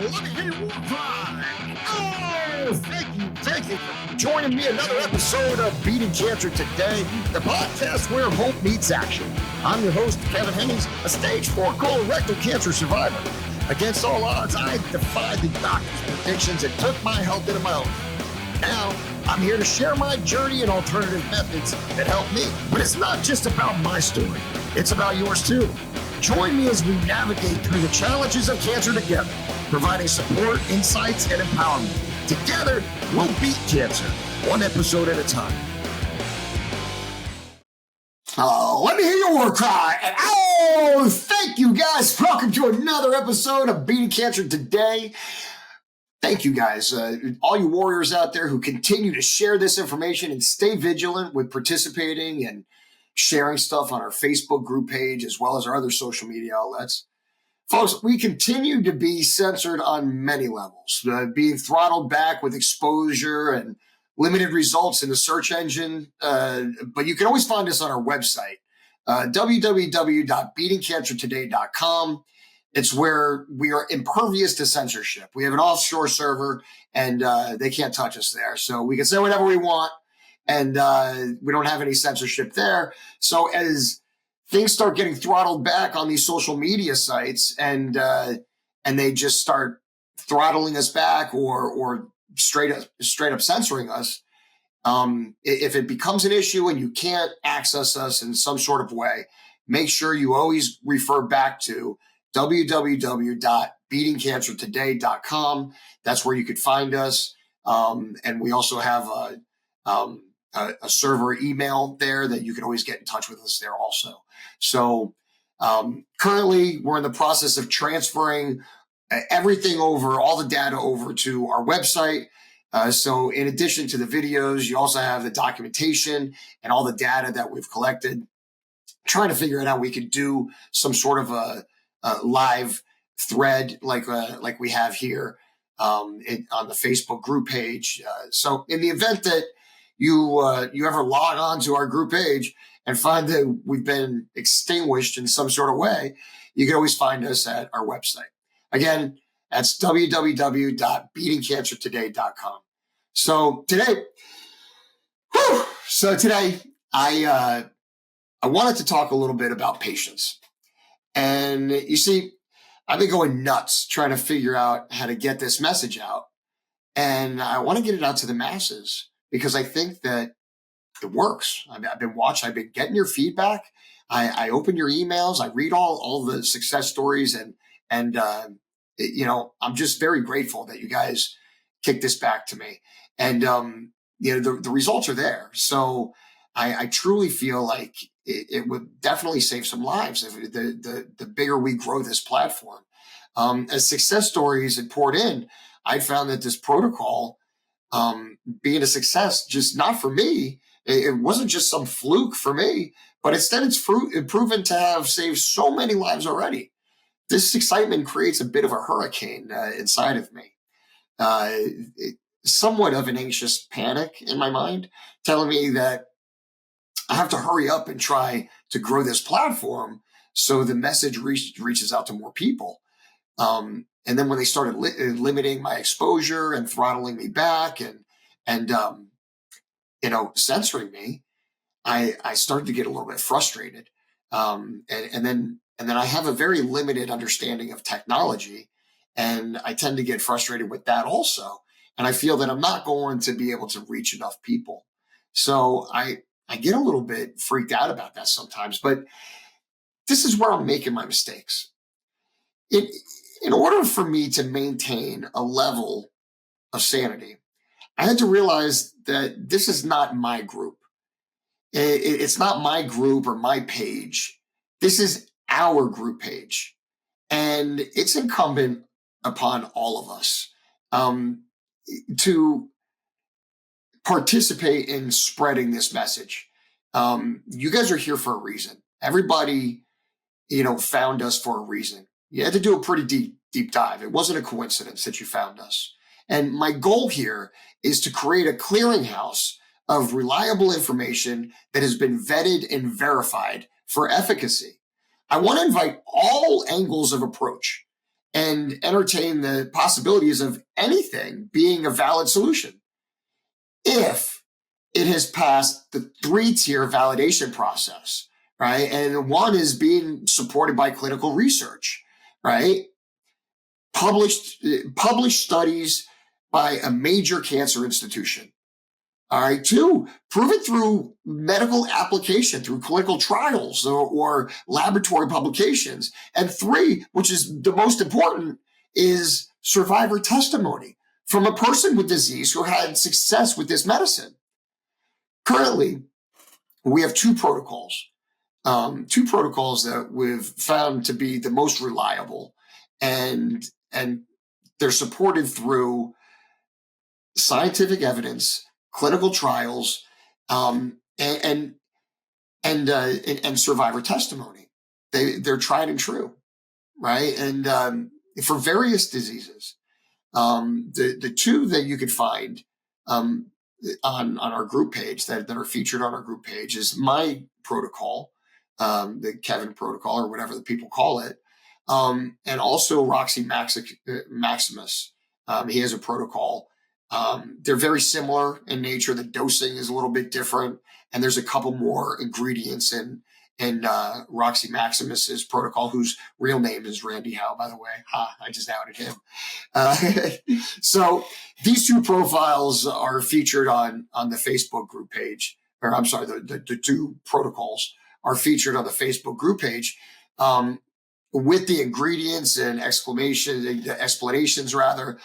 let me hear your war cry. Oh, thank you for joining me another episode of Beating Cancer Today, the podcast where hope meets action. I'm your host, Kevin Hennings, a stage 4 colorectal cancer survivor. Against all odds, I defied the doctor's predictions and took my health into my own. Now, I'm here to share my journey and alternative methods that help me. But it's not just about my story. It's about yours too. Join me as we navigate through the challenges of cancer together, providing support, insights, and empowerment. Together, we'll beat cancer, one episode at a time. Let me hear your war cry. And thank you guys. Welcome to another episode of Beating Cancer Today. Thank you guys, all you warriors out there who continue to share this information and stay vigilant with participating and sharing stuff on our Facebook group page as well as our other social media outlets. Folks, we continue to be censored on many levels, being throttled back with exposure and limited results in the search engine. But you can always find us on our website, www.beatingcancertoday.com. It's where we are impervious to censorship. We have an offshore server and they can't touch us there. So we can say whatever we want. And we don't have any censorship there. So as things start getting throttled back on these social media sites and they just start throttling us back or straight up censoring us, if it becomes an issue and you can't access us in some sort of way, make sure you always refer back to www.beatingcancertoday.com. That's where you could find us. And we also have a server email there that you can always get in touch with us there also. So currently we're in the process of transferring everything over, all the data over to our website. So in addition to the videos, you also have the documentation and all the data that we've collected, trying to figure out how we could do some sort of a live thread like we have here on the Facebook group page. So in the event that you ever log on to our group page and find that we've been extinguished in some sort of way, you can always find us at our website. Again, that's www.beatingcancertoday.com. So today I wanted to talk a little bit about patience. And you see, I've been going nuts trying to figure out how to get this message out. And I want to get it out to the masses because I think that it works. I've been watching, I've been getting your feedback. I open your emails. I read all the success stories and I'm just very grateful that you guys kicked this back to me. And, the results are there. So I truly feel like it would definitely save some lives if the bigger we grow this platform. As success stories had poured in, I found that this protocol, being a success, just not for me, it wasn't just some fluke for me, but instead it's proven to have saved so many lives already. This excitement creates a bit of a hurricane inside of me. Somewhat of an anxious panic in my mind, telling me that I have to hurry up and try to grow this platform so the message reaches out to more people. And then when they started limiting my exposure and throttling me back and censoring me, I started to get a little bit frustrated. And then I have a very limited understanding of technology, and I tend to get frustrated with that also. And I feel that I'm not going to be able to reach enough people. So I get a little bit freaked out about that sometimes, but this is where I'm making my mistakes. In order for me to maintain a level of sanity, I had to realize that this is not my group. It's not my group or my page. This is our group page. And it's incumbent upon all of us to participate in spreading this message. You guys are here for a reason. Everybody, found us for a reason. You had to do a pretty deep dive. It wasn't a coincidence that you found us. And my goal here is to create a clearinghouse of reliable information that has been vetted and verified for efficacy. I want to invite all angles of approach and entertain the possibilities of anything being a valid solution if it has passed the 3-tier validation process, right? And one is being supported by clinical research, right? Published studies by a major cancer institution. All right. 2, prove it through medical application, through clinical trials or laboratory publications. And 3, which is the most important, is survivor testimony from a person with disease who had success with this medicine. Currently, we have 2 protocols, that we've found to be the most reliable, and they're supported through scientific evidence, clinical trials, and survivor testimony. They're tried and true, right? And for various diseases, the 2 that you could find on our group page that are featured on our group page is my protocol, the Kevin protocol, or whatever the people call it, and also Roxy Maximus. He has a protocol. They're very similar in nature. The dosing is a little bit different, and there's a couple more ingredients in Roxy Maximus's protocol, whose real name is Randy Howe, by the way. I just outed him. So these 2 profiles are featured on the Facebook group page, or I'm sorry, the 2 protocols are featured on the Facebook group page, with the ingredients and explanations rather.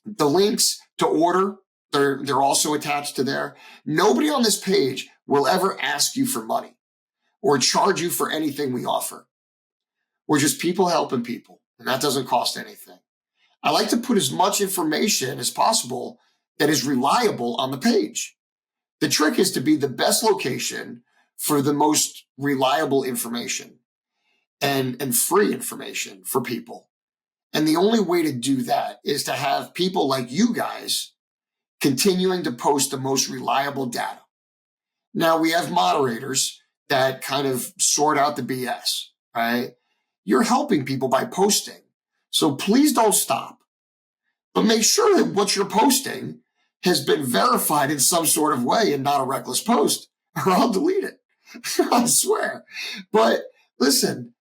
The links to order, they're also attached to there. Nobody on this page will ever ask you for money or charge you for anything we offer. We're just people helping people, and that doesn't cost anything. I like to put as much information as possible that is reliable on the page. The trick is to be the best location for the most reliable information and free information for people. And the only way to do that is to have people like you guys continuing to post the most reliable data. Now, we have moderators that kind of sort out the BS, right? You're helping people by posting. So please don't stop. But make sure that what you're posting has been verified in some sort of way and not a reckless post, or I'll delete it. I swear. But listen,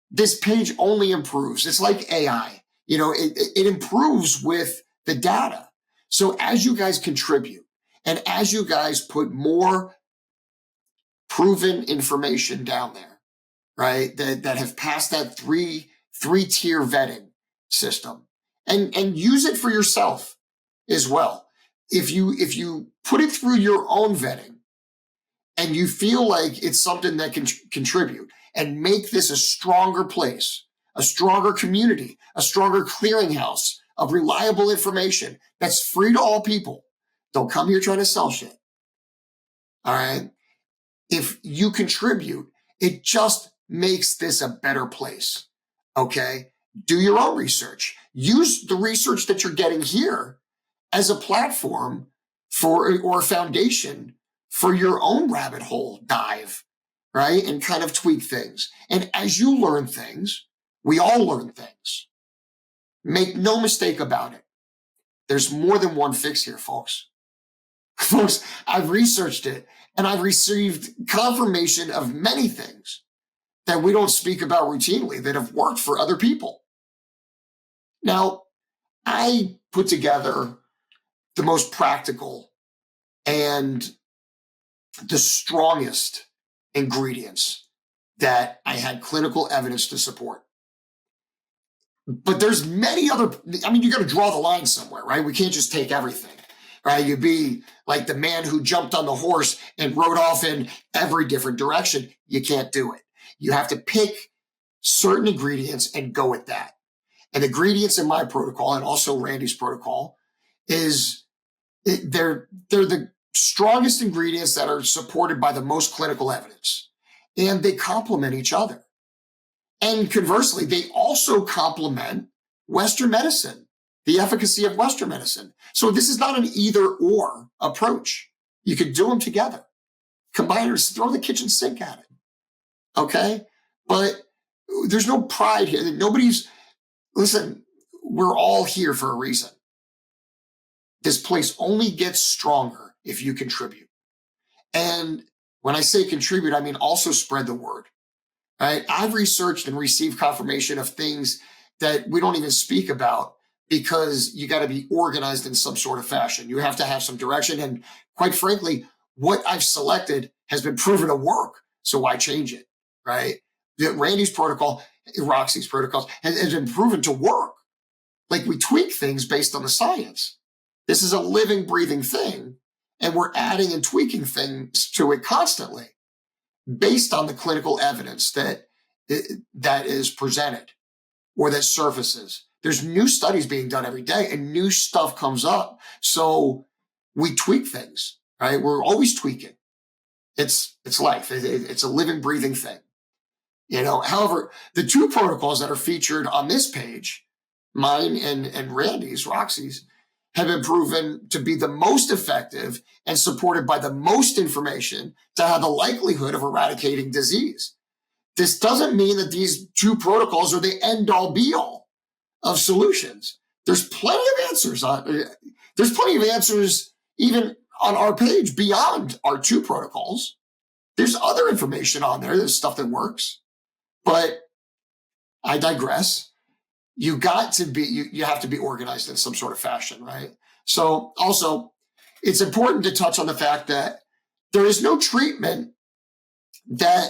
this page only improves. It's like AI. It improves with the data. So as you guys contribute and as you guys put more proven information down there, right, that have passed that three-tier vetting system, and use it for yourself as well. If you put it through your own vetting and you feel like it's something that can contribute and make this a stronger place, a stronger community, a stronger clearinghouse of reliable information that's free to all people. Don't come here trying to sell shit. All right? If you contribute, it just makes this a better place. Okay? Do your own research. Use the research that you're getting here as a platform or a foundation for your own rabbit hole dive, right? And kind of tweak things. And as you learn things, we all learn things. Make no mistake about it. There's more than one fix here, folks. Folks, I've researched it and I've received confirmation of many things that we don't speak about routinely that have worked for other people. Now, I put together the most practical and the strongest ingredients that I had clinical evidence to support. But there's many other, you got to draw the line somewhere, right? We can't just take everything, right? You'd be like the man who jumped on the horse and rode off in every different direction. You can't do it. You have to pick certain ingredients and go with that. And the ingredients in my protocol and also Randy's protocol they're the strongest ingredients that are supported by the most clinical evidence. And they complement each other. And conversely, they also complement Western medicine, the efficacy of Western medicine. So this is not an either or approach. You could do them together. Combine or throw the kitchen sink at it. Okay? But there's no pride here. Listen, we're all here for a reason. This place only gets stronger if you contribute. And when I say contribute, I mean also spread the word. Right? I've researched and received confirmation of things that we don't even speak about because you got to be organized in some sort of fashion. You have to have some direction. And quite frankly, what I've selected has been proven to work. So why change it? Right? Randy's protocol, Roxy's protocols has been proven to work. Like, we tweak things based on the science. This is a living, breathing thing. And we're adding and tweaking things to it constantly based on the clinical evidence that is presented or that surfaces. There's new studies being done every day and new stuff comes up. So we tweak things, right? We're always tweaking. It's life. It's a living, breathing thing. However, the two protocols that are featured on this page, mine and Randy's, Roxy's, have been proven to be the most effective and supported by the most information to have the likelihood of eradicating disease. This doesn't mean that these two protocols are the end-all be-all of solutions. There's plenty of answers even on our page beyond our two protocols. There's other information on there. There's stuff that works. But I digress. You have to be organized in some sort of fashion, right? So also, it's important to touch on the fact that there is no treatment that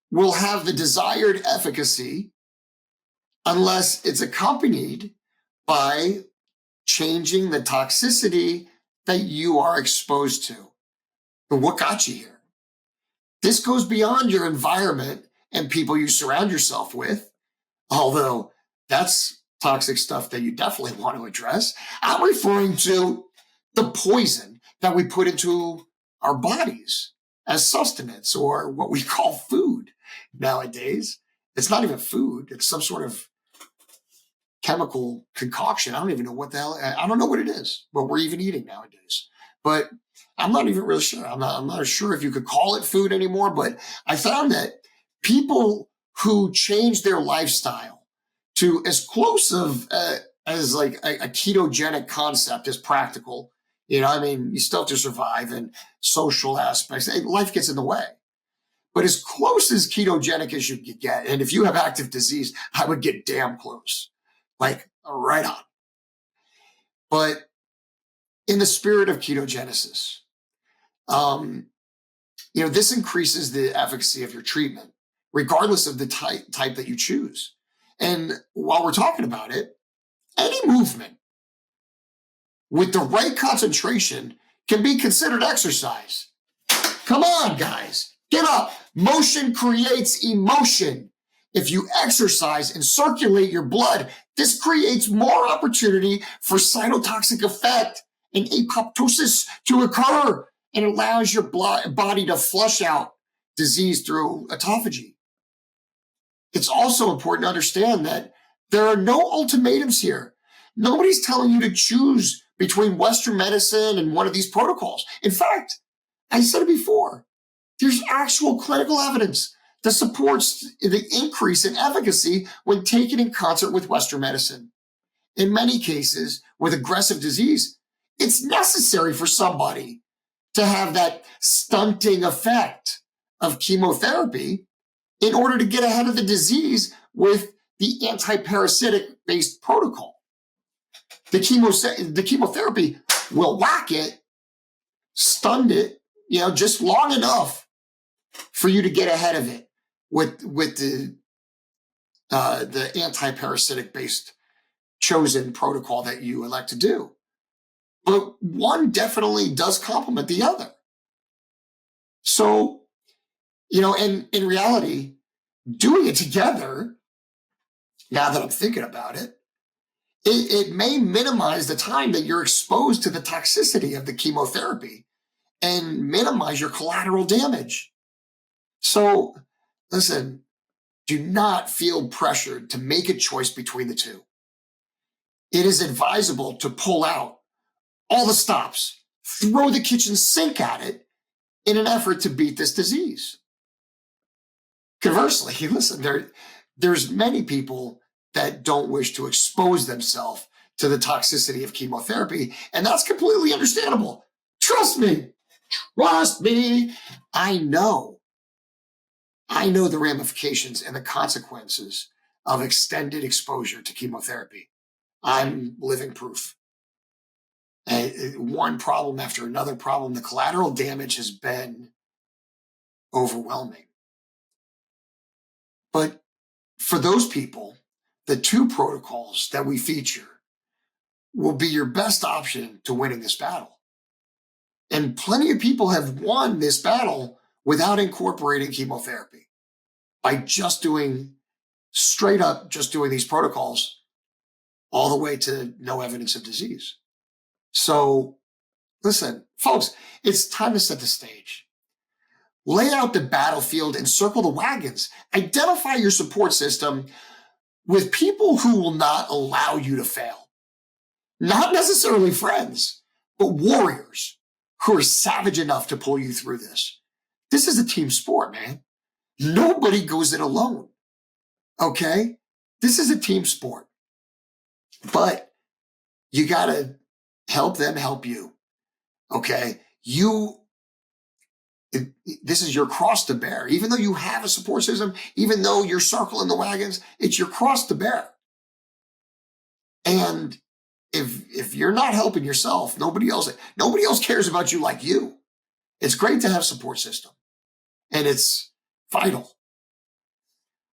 will have the desired efficacy unless it's accompanied by changing the toxicity that you are exposed to. But what got you here? This goes beyond your environment and people you surround yourself with, although that's toxic stuff that you definitely want to address. I'm referring to the poison that we put into our bodies as sustenance, or what we call food nowadays. It's not even food. It's some sort of chemical concoction. I don't even know what the hell. I don't know what it is, what we're even eating nowadays. But I'm not even really sure. I'm not sure if you could call it food anymore, but I found that people who change their lifestyle to as close as like a ketogenic concept as practical, you still have to survive and social aspects. Life gets in the way. But as close as ketogenic as you could get, and if you have active disease, I would get damn close, like right on. But in the spirit of ketogenesis, this increases the efficacy of your treatment, regardless of the type that you choose. And while we're talking about it, any movement with the right concentration can be considered exercise. Come on, guys, get up. Motion creates emotion. If you exercise and circulate your blood, this creates more opportunity for cytotoxic effect and apoptosis to occur, and allows your body to flush out disease through autophagy. It's also important to understand that there are no ultimatums here. Nobody's telling you to choose between Western medicine and one of these protocols. In fact, I said it before, there's actual clinical evidence that supports the increase in efficacy when taken in concert with Western medicine. In many cases, with aggressive disease, it's necessary for somebody to have that stunting effect of chemotherapy in order to get ahead of the disease with the anti-parasitic-based protocol. The chemotherapy will whack it, stun it, just long enough for you to get ahead of it with the anti-parasitic-based chosen protocol that you elect to do. But one definitely does complement the other. So, and in reality, doing it together, now that I'm thinking about it, it may minimize the time that you're exposed to the toxicity of the chemotherapy and minimize your collateral damage. So, listen, do not feel pressured to make a choice between the two. It is advisable to pull out all the stops, throw the kitchen sink at it in an effort to beat this disease. Conversely, listen, there's many people that don't wish to expose themselves to the toxicity of chemotherapy, and that's completely understandable. Trust me. Trust me. I know the ramifications and the consequences of extended exposure to chemotherapy. I'm living proof. One problem after another problem, the collateral damage has been overwhelming. But for those people, the 2 protocols that we feature will be your best option to winning this battle. And plenty of people have won this battle without incorporating chemotherapy by just doing straight up, just doing these protocols all the way to no evidence of disease. So listen, folks, it's time to set the stage. Lay out the battlefield and circle the wagons. Identify your support system with people who will not allow you to fail. Not necessarily friends, but warriors who are savage enough to pull you through this. This is a team sport, man. Nobody goes it alone. Okay? This is a team sport. But you got to help them help you. Okay? This is your cross to bear. Even though you have a support system, even though you're circling the wagons, it's your cross to bear. And if you're not helping yourself, nobody else cares about you like you. It's great to have support system, and it's vital.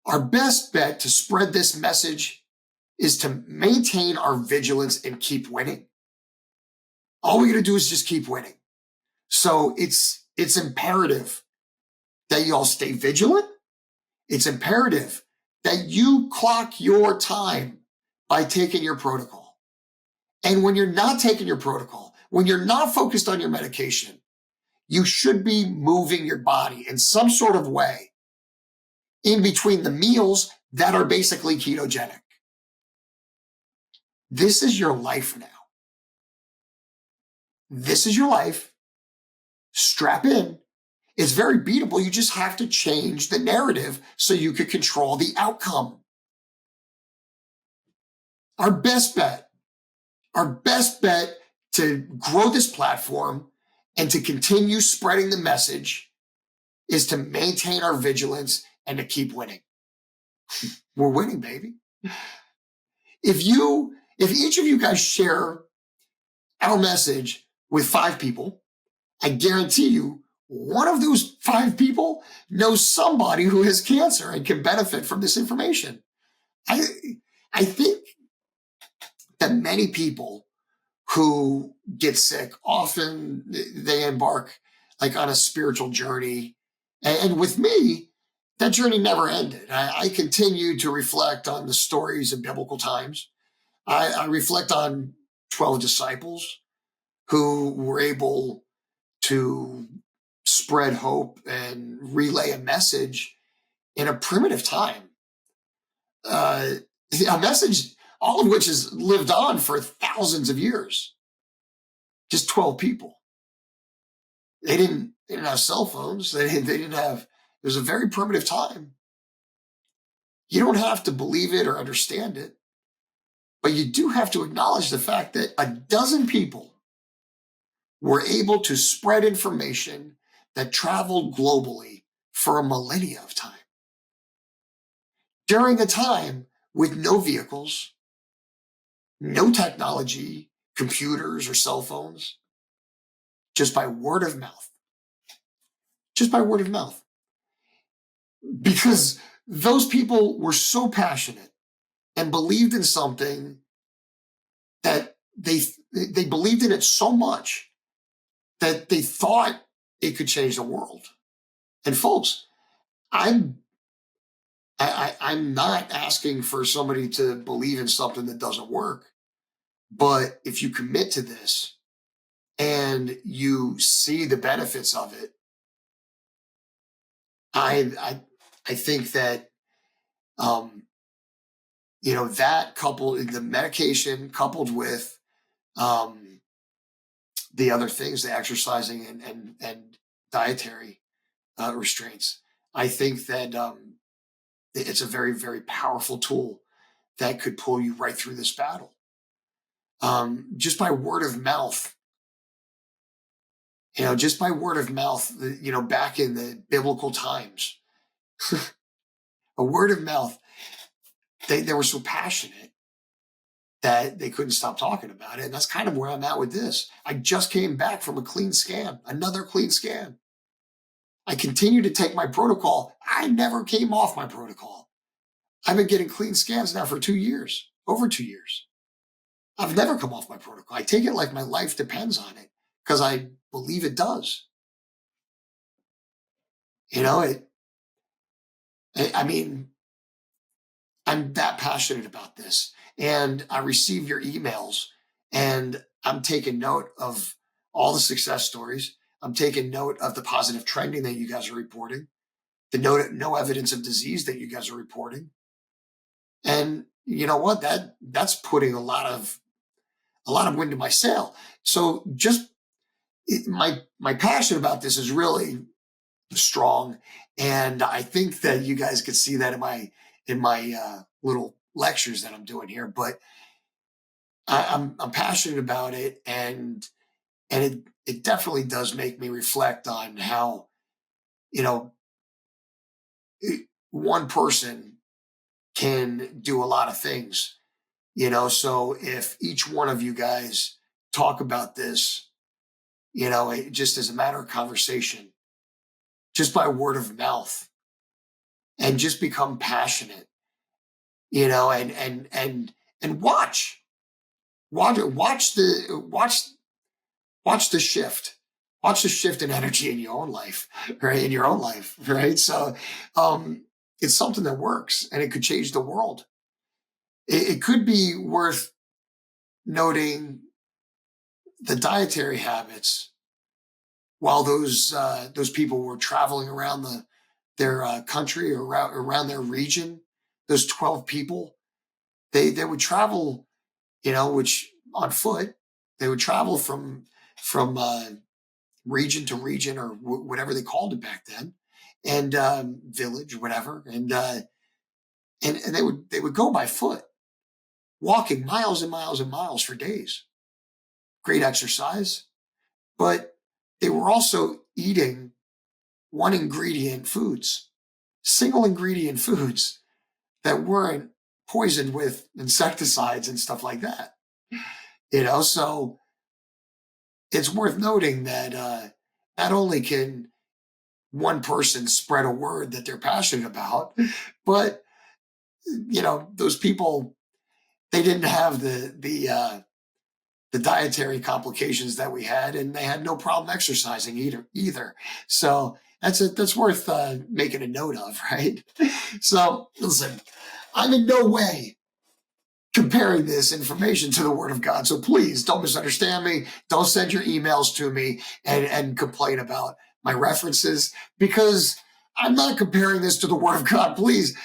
Our best bet to spread this message is to maintain our vigilance and keep winning. All we got to do is just keep winning. So it's imperative that you all stay vigilant. It's imperative that you clock your time by taking your protocol. And when you're not taking your protocol, when you're not focused on your medication, you should be moving your body in some sort of way in between the meals that are basically ketogenic. This is your life now. This is your life. Strap in. It's very beatable. You just have to change the narrative so you can control the outcome. Our best bet to grow this platform and to continue spreading the message is to maintain our vigilance and to keep winning. We're winning, baby. If each of you guys share our message with 5 people, I guarantee you one of those 5 people knows somebody who has cancer and can benefit from this information. I think that many people who get sick, often they embark like on a spiritual journey. And with me, that journey never ended. I continue to reflect on the stories of biblical times. I reflect on 12 disciples who were able to spread hope and relay a message in a primitive time. A message, all of which has lived on for thousands of years. Just 12 people. They didn't have cell phones. They didn't have, it was a very primitive time. You don't have to believe it or understand it, but you do have to acknowledge the fact that a dozen people were able to spread information that traveled globally for a millennia of time. During a time with no vehicles, no technology, computers or cell phones, just by word of mouth. Just by word of mouth. Because those people were so passionate and believed in something that they believed in it so much that they thought it could change the world. And folks, I'm not asking for somebody to believe in something that doesn't work, but if you commit to this and you see the benefits of it, I think that that coupled the medication coupled with the other things, the exercising and dietary restraints, I think that It's a very, very powerful tool that could pull you right through this battle. Just by word of mouth, just by word of mouth, back in the biblical times, a word of mouth, they were so passionate that they couldn't stop talking about it. And that's kind of where I'm at with this. I just came back from a clean scan, another clean scan. I continue to take my protocol. I never came off my protocol. I've been getting clean scans now for 2 years, over 2 years. I've never come off my protocol. I take it like my life depends on it because I believe it does. I mean, I'm that passionate about this. And I receive your emails and I'm taking note of all the success stories. I'm taking note of the positive trending that you guys are reporting, the no evidence of disease that you guys are reporting. And you know what? That's putting a lot of wind in my sail. So my passion about this is really strong. And I think that you guys could see that in my little lectures that I'm doing here, but I'm passionate about it, and it definitely does make me reflect on how one person can do a lot of things. So if each one of you guys talk about this, just as a matter of conversation, just by word of mouth, and just become passionate, and watch the shift. Watch the shift in energy in your own life, right? In your own life, right? So it's something that works, and it could change the world. It could be worth noting the dietary habits while those people were traveling around their country or around their region. Those 12 people, they would travel, which on foot, they would travel from region to region, or whatever they called it back then, and village, whatever, and they would go by foot, walking miles and miles and miles for days. Great exercise, but they were also eating single ingredient foods that weren't poisoned with insecticides and stuff like that. So it's worth noting that not only can one person spread a word that they're passionate about, but those people, they didn't have the dietary complications that we had, and they had no problem exercising either. So that's worth making a note of, right? So listen, I'm in no way comparing this information to the Word of God. So please don't misunderstand me. Don't send your emails to me and complain about my references, because I'm not comparing this to the Word of God. Please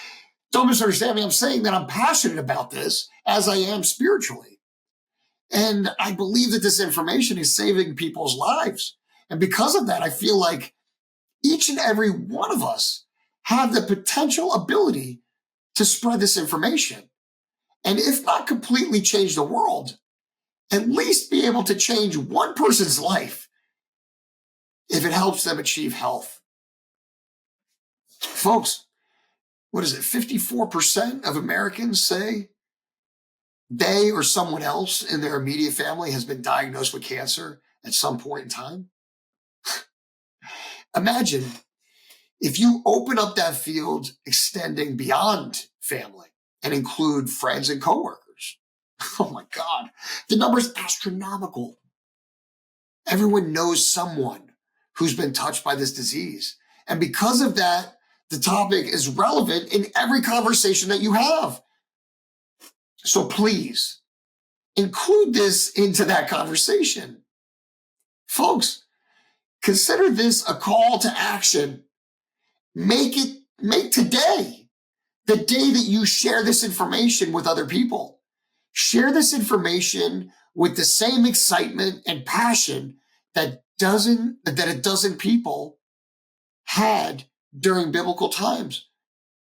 don't misunderstand me. I'm saying that I'm passionate about this as I am spiritually. And I believe that this information is saving people's lives. And because of that, I feel like each and every one of us have the potential ability to spread this information. And if not completely change the world, at least be able to change one person's life if it helps them achieve health. Folks, what is it? 54% of Americans say they or someone else in their immediate family has been diagnosed with cancer at some point in time. Imagine if you open up that field extending beyond family and include friends and coworkers. Oh my God, the number's astronomical. Everyone knows someone who's been touched by this disease. And because of that, the topic is relevant in every conversation that you have. So please include this into that conversation. Folks, consider this a call to action. Make today the day that you share this information with other people. Share this information with the same excitement and passion that a dozen people had during biblical times.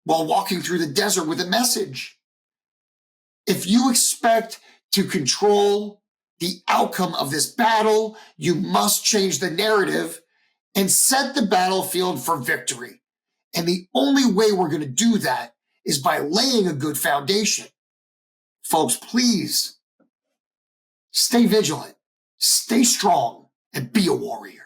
while walking through the desert with a message. If you expect to control the outcome of this battle, you must change the narrative and set the battlefield for victory. And the only way we're going to do that is by laying a good foundation. Folks, please stay vigilant, stay strong, and be a warrior.